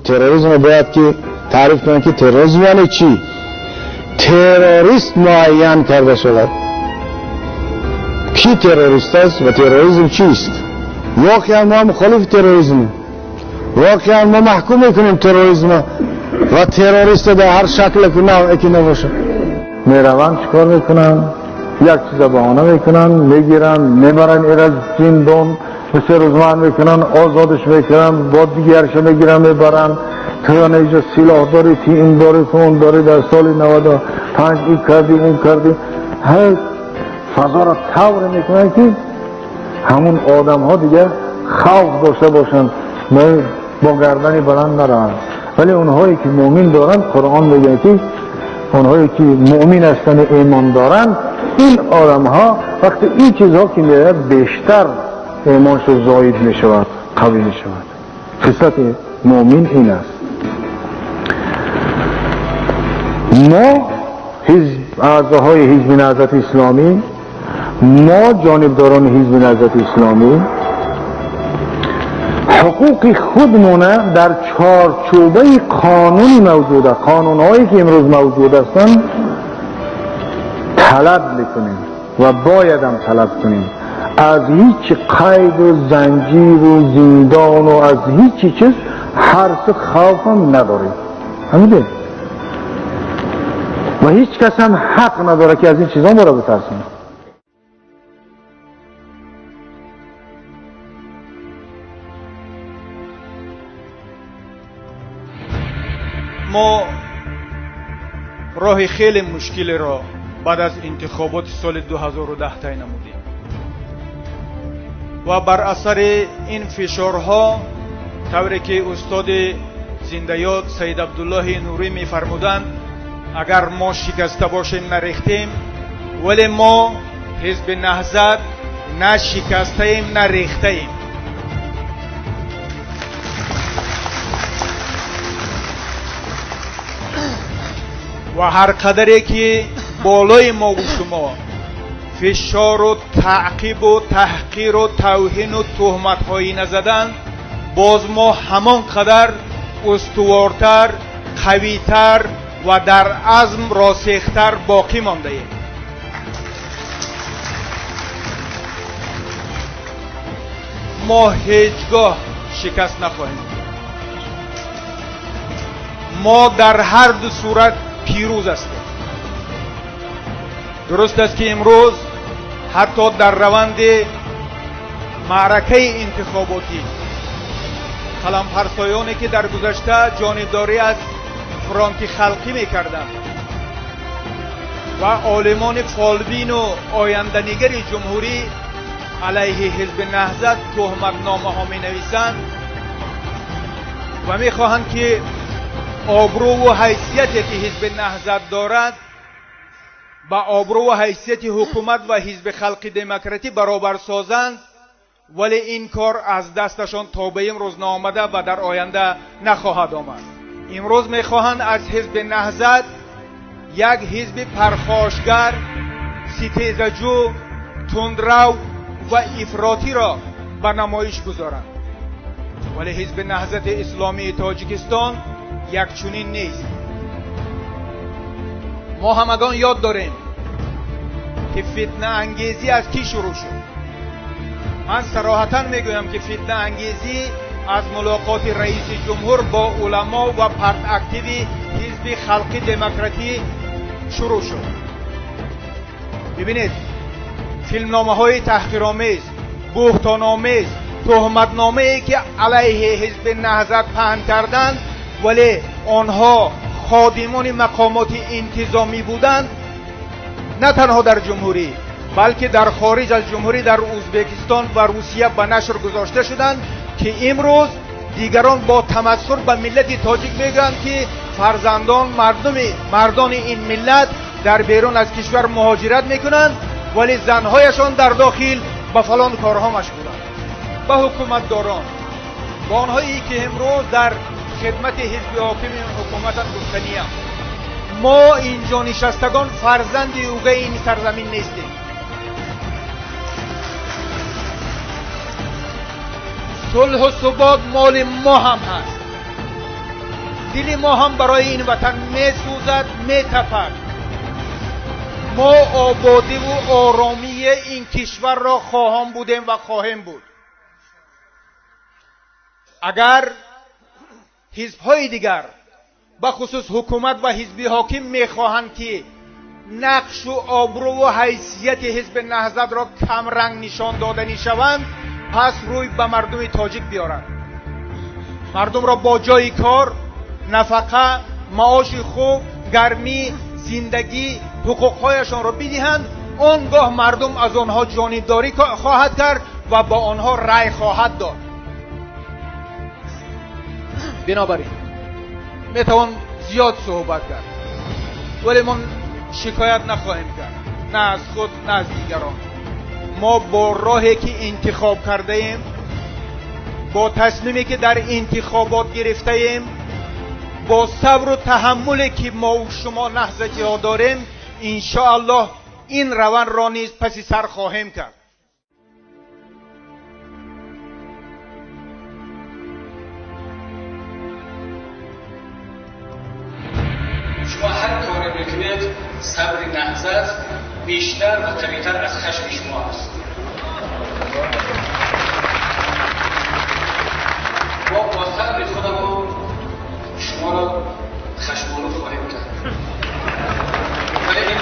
تروریسم باید که تعریف کنند که تروریسم یعنی چی؟ تروریست معین کرده شود. کی تروریست است و تروریسم چیست؟ واقعا ما مخالف تروریسم، واقعا ما محکوم میکنیم تروریسم و تروریست در هر شکل که نوعی که نباشه. میروند چیکار میکنن؟ یک چیز بهانه میکنن، میگیرن میبرن ایرز زندان، مثل روزمان میکنن، آزادش میکنن، با دیگرش میگیرن میبرن. تو اینجا سلاح داری، تی این داری، تو اون داری، در سال 95 این کردی اون کردی. هر فضا را طور میکنن که همون آدم ها دیگه خوف داشته باشن، با گردنی بلند نرن. ولی اونهایی که مؤمن دارن، قرآن میگه که اونهایی که مؤمن هستن ایمان دارن، این آدم ها وقتی این چیزها که میاد بیشتر ایمانش زاید میشود، قوی میشود. خصلت مؤمن این است. ما اعضاهای حزب نهضت اسلامی، ما جانبداران حزب نهضت اسلامی حقوق خودمونه در چارچوبه قانونی موجوده، قانونهایی که امروز موجود هستند طلب میکنیم و باید هم طلب کنیم. از هیچ قید و زنجیر و زندان و از هیچ چیز حرس خوف هم نداریم. همینه. و هیچ کس هم حق نداره که از این چیزا ما را بترسونه. ما راه خیلی مشکل را بعد از انتخابات سال 2010 طی نمودیم و بر اثر این فشارها، طوری که استاد زنده یاد سید عبدالله نوری می‌فرمودند، اگر ما شکسته باشیم نریختیم، ولی ما حزب نهضت نه شکسته ایم نه ریخته ایم. و هر قدری که بالای ما و شما فشار و تعقیب و تحقیر و توهین و تهمت هایی نزدن، باز ما همان قدر استوارتر، قویتر و در عزم راسختر باقی مانده ایم. ما هیچگاه شکست نخواهیم. ما در هر دو صورت پیروز هستیم. درست است که امروز حتی در روند معرکه انتخاباتی قلم‌پرسایانی که در گذشته جانبداری از فرانت خلقی میکردند و عالمان فالبین و آینده‌نگر جمهوری علیه حزب نهضت تهمتنامه ها می نویسند و می خواهند که آبرو و حیثیتی که حزب نهضت دارد با آبرو و حیثیت حکومت و حزب خلق دموکراتی برابر سازند، ولی این کار از دستشان تا به امروز نآمده و در آینده نخواهد آمد. امروز میخواهند از حزب نهضت یک حزب پرخاشگر، ستیزجو، تندرو و افراطی را به نمایش گذارند، ولی حزب نهضت اسلامی تاجیکستان یک چنین نیست. ما همگان یاد داریم که فتنه انگیزی از کی شروع شد. من صراحتاً میگویم که فتنه انگیزی از ملاقات رئیس جمهور با علما و پرت اکتیو حزب خلق دموکراتی شروع شد. ببینید، فیلمنامه های تحقیرآمیز، بهتان‌آمیز، تهمتنامه ای که علیه حزب نهضت پهن کردند، ولی آنها خادمان مقامات انتظامی بودند، نه تنها در جمهوری بلکه در خارج از جمهوری، در ازبکستان و روسیه به نشر گذاشته شدند که امروز دیگران با تمسخر به ملت تاجیک میگویند که فرزندان مردان این ملت در بیرون از کشور مهاجرت میکنند، ولی زنهایشان در داخل به فلان کارها مشغولند. به حکومت داران، با آنهایی که امروز در خدمت حزب حاکم حکومت گفتنی هم. ما اینجا نشستگان فرزند اوگه این سرزمین نیستیم. صلح و ثبات مال ما هم هست. دل ما هم برای این وطن میسوزد، میتپد. ما آبادی و آرامی این کشور را خواهان بودیم و خواهیم بود. اگر حزب‌های دیگر به خصوص حکومت و حزب حاکم میخواهند که نقش و آبرو و حیثیت حزب نهضت را کم رنگ نشان دادنی شوند، پس روی به مردم تاجیک بیارند. مردم را با جای کار، نفقه، معاش خوب، گرمی، زندگی، حقوقهایشان را بدهند. آنگاه مردم از آنها جانبداری خواهد کرد و با آنها رأی خواهد داد. بنابراین میتوان زیاد صحبت کرد، ولی ما شکایت نخواهیم کرد، نه از خود نه از دیگران. ما با راهی که انتخاب کرده ایم، با تصمیمی که در انتخابات گرفته ایم، با صبر و تحملی که ما و شما نهضتی ها داریم، انشاءالله این روند را نیز پس سر خواهیم کرد. شما هر کاری میکنید، صبر نهضت بیشتر و قوی‌تر از خشم شما است. ما با صبر خودمون شما را خشم‌آلود خواهیم کرد. ولی این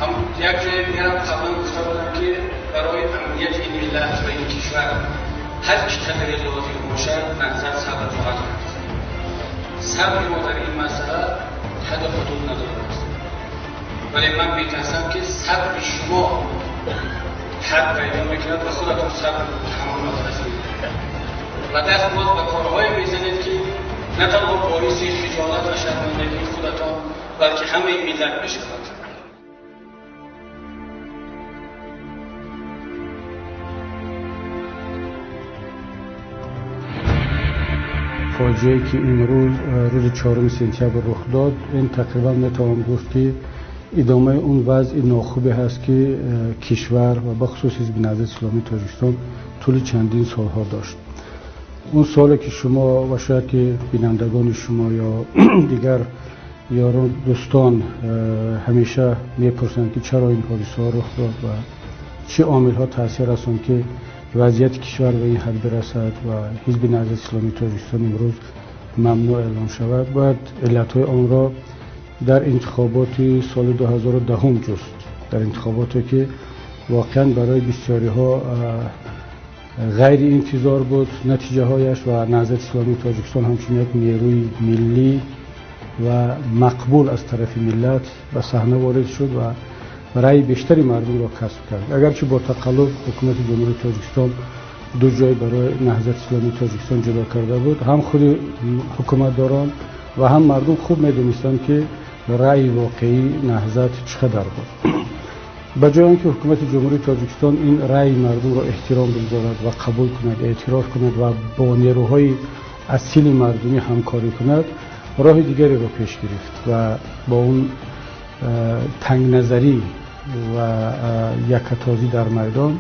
هم یک جای دیگر هم قبلا گفته بودم که برای امنیت این ملت و این کشور هر چقدر لازم باشد نهضت صبر خواهد کرد. صبر ما در این مسئله حد حدود ندارد، ولی من می‌ترسم که صبر شما حد پیدا می‌کند و خودتون صبر تمام نتوانید و دست باز به کارهای میزنید که نه تنها باعث خجالت و شرمندگی خودتان بلکه همه ملت می‌شود. فاجعه‌ای که امروز روز 4 سپتامبر رخ داد، این تقریبا نتوان گفت که ادامه اون وضع ناخوبی هست که کشور و بخصوص حزب نهضت اسلامی تاجیکستان طول چندین سالها داشت. اون سالی که شما و شاید که بینندگان شما یا دیگر یاران دوستان همیشه میپرسند که چرا این حادثه ها رخ داد و چه عامل‌ها تاثیر رساند که وضعیت کشور به این حد برسد و حزب نهضت اسلامی تاجیکستان امروز ممنوع اعلام شود. باید علت‌های آن را در انتخابات سال 2010 جست، در انتخاباتی که واقعا برای بسیاری ها غیر انتظار بود نتیجه هایش و نهضت اسلامی تاجیکستان همچون یک نیروی ملی و مقبول از طرف ملت به صحنه وارد شد و رأی بیشتری مردم را کسب کرد. اگرچه با تقلب حکومت جمهوری تاجیکستان دو جای برای نهضت اسلامی تاجیکستان جدا کرده بود، هم خود حکومتداران و هم مردم خوب می‌دانستند که رأی واقعی نهضت چقدر بود. به جای اینکه حکومت جمهوری تاجیکستان این رأی مردم را احترام بگذارد و قبول کند، اعتراف کند و با نیروهای اصیل مردمی همکاری کند، راه دیگری را پیش گرفت و با اون تنگ نظری و یکتازی در میدان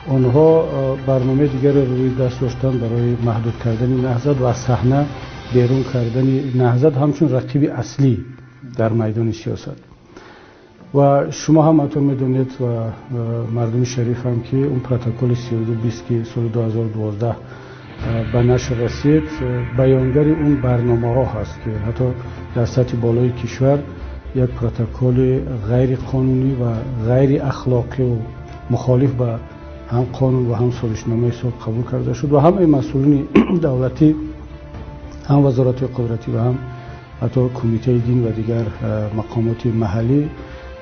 آنها برنامه دیگر روی دست داشتن برای محدود کردن نهضت و صحنه بیرون کردن نهضت همچون رقیب اصلی در میدان سیاست. و شما هم همطور میدونید و مردم شریف هم که اون پروتکل 3220 که سال 2012 به نشر رسید بیانگر اون برنامه ها هست که حتی در سطح بالای کشور یک پروتکل غیر قانونی و غیر اخلاقی و مخالف به هم قانون و هم سازشنامه حساب قبول کرده شد و همه مسئولین دولتی، هم وزارت قدرتی و هم حتی کمیته دین و دیگر مقامات محلی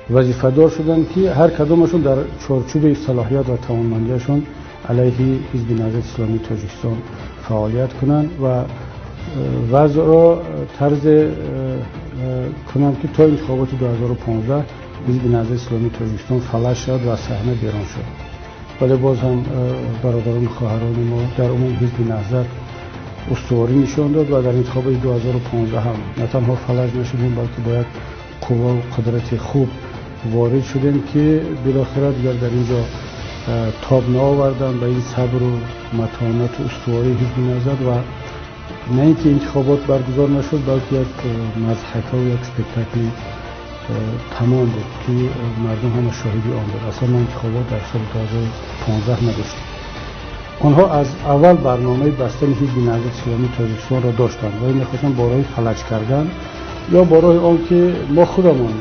وظیفه دار شدند که هر کدامشون در چارچوب صلاحیت و توانمندیشون علیه حزب نهضت اسلامی تاجیکستان فعالیت کنند و وضع را طرز کنند که تا انتخابات 2015 حزب نهضت اسلامی تاجیکستان فلج شد و صحنه بیرون شد. ولی باز هم برادران خواهران ما در عموم حزب نهضت استواری نشان داد و در انتخابات 2015 هم نه تنها فلج نشدیم بلکه باید قوا و قدرت خوب وارد شدیم که بالاخره دیگر در اینجا تاب نآوردن به این صبر و متانت و استواری حزب نهضت و نه اینکه انتخابات برگزار نشد بلکه یک مضحکه و یک اسپکتاکل تمام بود که مردم هم شاهدی آن بود. اصلا انتخابات در سال 2015 نداشتیم. آنها از اول برنامه بستن حزب نهضت اسلامی تاجیکستان را داشتند و می‌خواستند با راه فلج کردن یا با راه آن که ما خودمان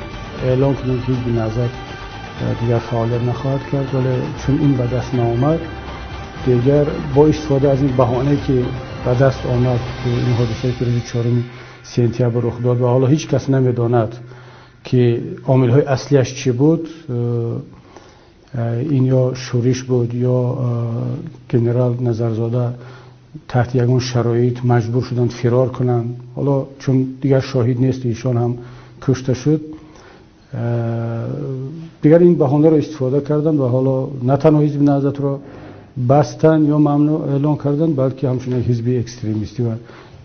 اعلام کنیم که حزب نهضت دیگر فعالیت نخواهد کرد، ولی چون این به دست نآمد دیگر با استفاده از این بهانه که به دست آمد که این حادثه که روز 4 سپتامبر رخ داد و حالا هیچ کس نمی‌داند که عامل‌های اصلیش چی بود، این یا شورش بود یا جنرال نظرزاده تحت یگان شرایط مجبور شدند فرار کنند. حالا چون دیگر شاهد نیست ایشان هم کشته شد، دیگر این بهانه را استفاده کردند و حالا نه تنها حزب نهضت را بستن یا ممنوع اعلان کردن بلکه همچنین حزب اکستریمیستی و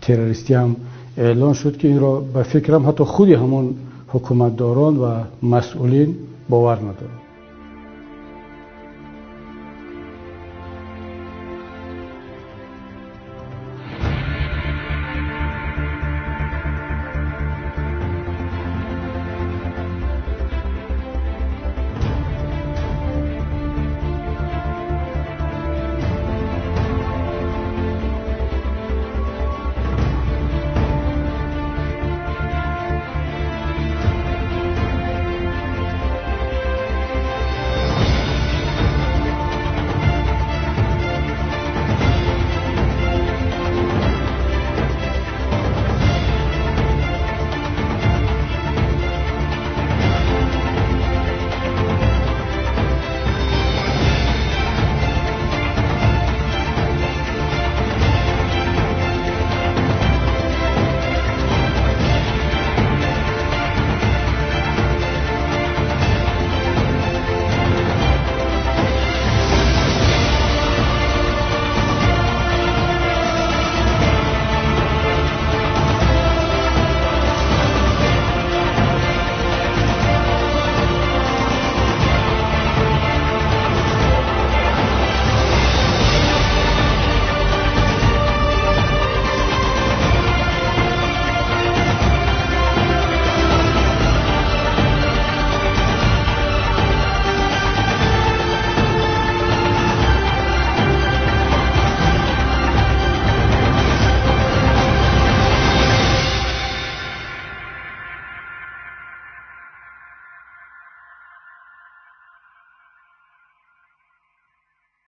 تروریستی هم اعلان شد که این را به فکرم حتی خودی همان حکومتداران و مسئولین باور ندارند.